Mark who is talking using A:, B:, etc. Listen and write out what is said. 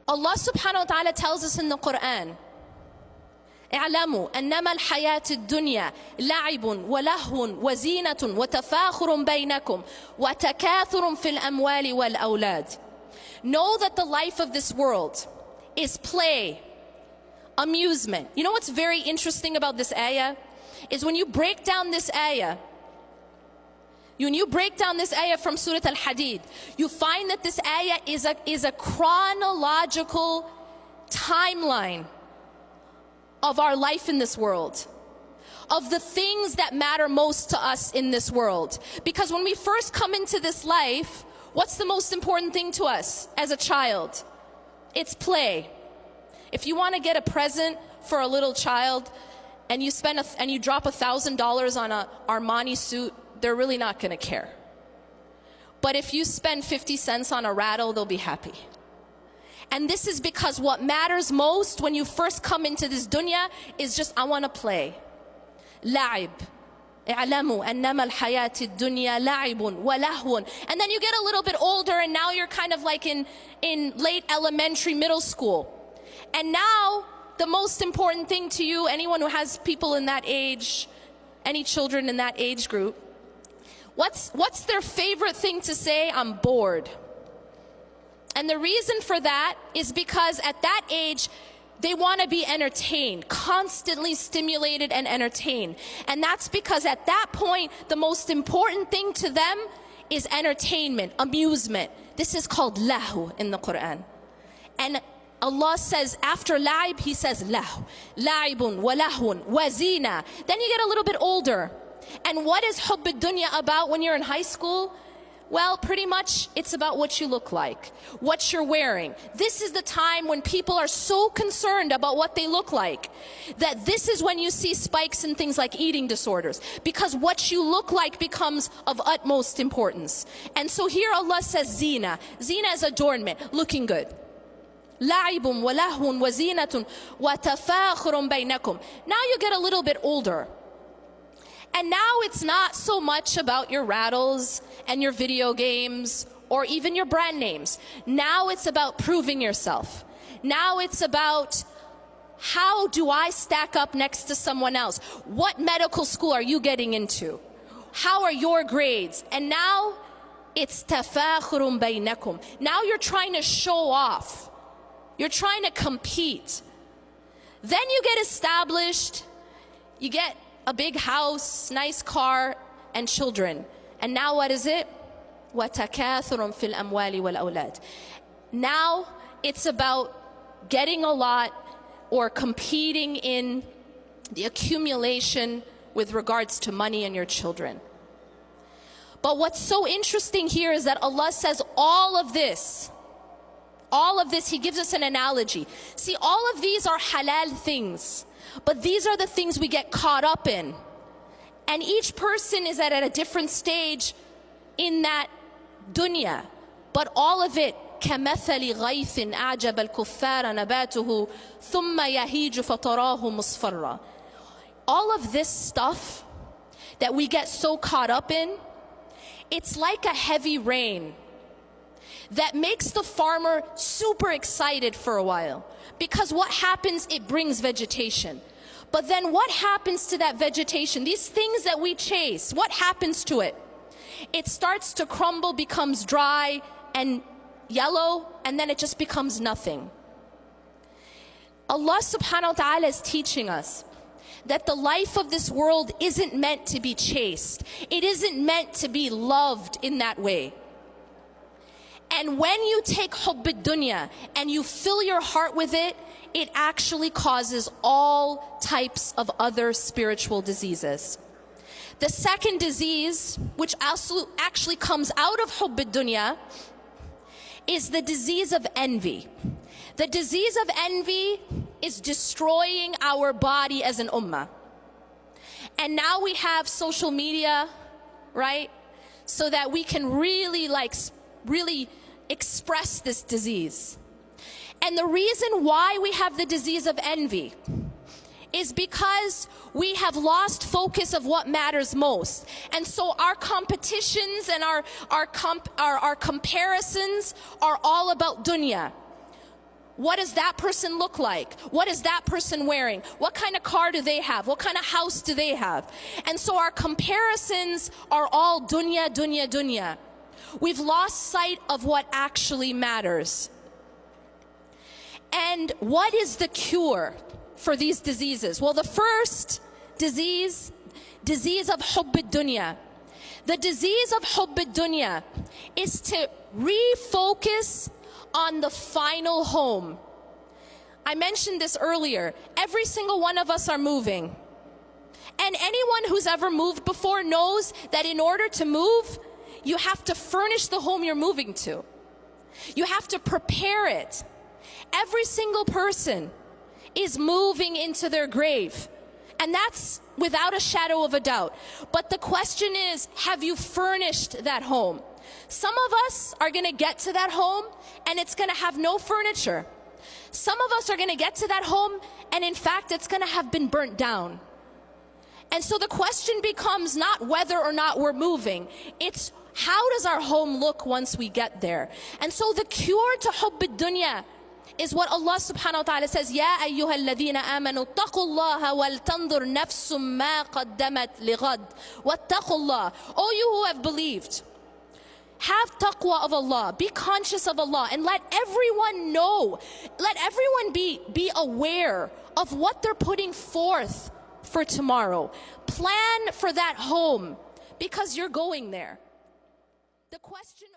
A: Allah subhanahu wa ta'ala tells us in the Quran, اعلموا أنما الحياة الدنيا لعب ولهو وزينة وتفاخر بينكم وتكاثر في الأموال والأولاد. Know that the life of this world is play, amusement. You know what's very interesting about this ayah? Is when you break down this ayah, from Surat Al-Hadîd, you find that this ayah is a chronological timeline of our life in this world, of the things that matter most to us in this world. Because when we first come into this life, what's the most important thing to us as a child? It's play. If you want to get a present for a little child and you drop $1,000 on a Armani suit, they're really not going to care. But if you spend 50 cents on a rattle, they'll be happy. And this is because what matters most when you first come into this dunya is just, I want to play. لعب. اعلموا أنما الحياة الدنيا لعب ولهو. And then you get a little bit older and now you're kind of like in late elementary, middle school. And now the most important thing to you, anyone who has people in that age, any children in that age group, what's their favorite thing to say? I'm bored. And the reason for that is because at that age, they want to be entertained, constantly stimulated and entertained. And that's because at that point, the most important thing to them is entertainment, amusement. This is called lahu in the Quran. And Allah says, after la'ib, He says lahu. La'ibun wa lahun wa zina. Then you get a little bit older. And what is hubb ad-dunya about when you're in high school? Well, pretty much it's about what you look like, what you're wearing. This is the time when people are so concerned about what they look like that this is when you see spikes in things like eating disorders, because what you look like becomes of utmost importance. And so here Allah says zina. Zina is adornment, looking good. لَعِبٌ وَلَهْوٌ وَزِينَةٌ وَتَفَاخُرٌ بَيْنَكُمْ. Now you get a little bit older. And now it's not so much about your rattles and your video games or even your brand names. Now it's about proving yourself. Now it's about, how do I stack up next to someone else? What medical school are you getting into? How are your grades? And now it's tafakhurun baynakum. Now you're trying to show off. You're trying to compete. Then you get established. You get a big house, nice car, and children. And now what is it? وَتَكَاثُرٌ فِي الْأَمْوَالِ وَالْأَوْلَادِ. Now it's about getting a lot or competing in the accumulation with regards to money and your children. But what's so interesting here is that Allah says all of this, He gives us an analogy. See, all of these are halal things. But these are the things we get caught up in. And each person is at a different stage in that dunya. But all of it, كَمَثَلِ غَيْثٍ أَعْجَبَ الْكُفَّارَ نَبَاتُهُ ثُمَّ يَهِيجُ فَتَرَاهُ مُصْفَرًّا. All of this stuff that we get so caught up in, it's like a heavy rain that makes the farmer super excited for a while. Because what happens, it brings vegetation. But then what happens to that vegetation? These things that we chase, what happens to it? It starts to crumble, becomes dry and yellow, and then it just becomes nothing. Allah subhanahu wa ta'ala is teaching us that the life of this world isn't meant to be chased. It isn't meant to be loved in that way. And when you take hubb ad-dunya and you fill your heart with it, it actually causes all types of other spiritual diseases. The second disease, which also actually comes out of hubb ad-dunya, is the disease of envy. The disease of envy is destroying our body as an ummah. And now we have social media, right? So that we can really express this disease. And the reason why we have the disease of envy is because we have lost focus of what matters most. And so our competitions and our comparisons are all about dunya. What does that person look like? What is that person wearing? What kind of car do they have? What kind of house do they have? And so our comparisons are all dunya, dunya, dunya. We've lost sight of what actually matters. And what is the cure for these diseases? Well, the first disease of hubb ad-dunya. The disease of hubb ad-dunya is to refocus on the final home. I mentioned this earlier. Every single one of us are moving. And anyone who's ever moved before knows that in order to move, you have to furnish the home you're moving to. You have to prepare it. Every single person is moving into their grave. And that's without a shadow of a doubt. But the question is, have you furnished that home? Some of us are going to get to that home and it's going to have no furniture. Some of us are going to get to that home and in fact it's going to have been burnt down. And so the question becomes not whether or not we're moving, it's how does our home look once we get there? And so the cure to hubb ad-dunya is what Allah subhanahu wa ta'ala says, Ya ayyuha alladhina amanu taqullaha wal tandur nafsum ma qaddamat lighad wattaqullah. O you who have believed, have taqwa of Allah, be conscious of Allah, and let everyone know, let everyone be aware of what they're putting forth for tomorrow. Plan for that home because you're going there. The question